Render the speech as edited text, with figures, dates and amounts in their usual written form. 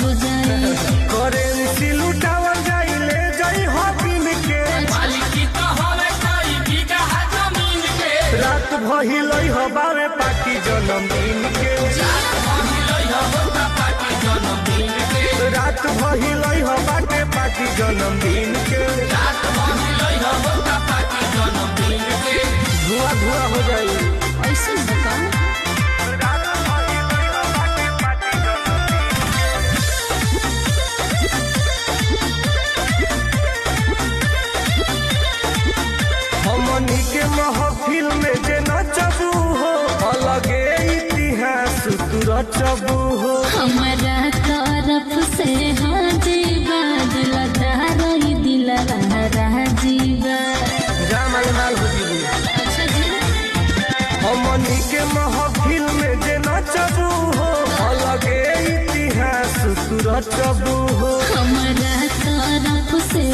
बढ़ जाए करेंसी लुटावल जाई ले जाई हो बिन के मालिकी तो होवे कोई बीघा जमीन के रात भइलई हो बावे पार्टी जन्मदिन के रात भइलई हो पार्टी जन्मदिन के रात भइलई हो बाटे पार्टी जन्मदिन के रात भइलई हो पार्टी जन्मदिन के धुआं धुआं हो जाई ऐसे बताओ रात भइलई हो बाटे पार्टी हमनी के महफिल में जे नचबू हो अलगे इतिहास तू रचबू हो हमारा तरफ से हाजीबा दिल दारई दिल राजीबा जामल माल हो जीबू अच्छा जी हमनी के महफिल में जे नचबू हो अलगे इतिहास तू रचबू हो हमारा तरफ से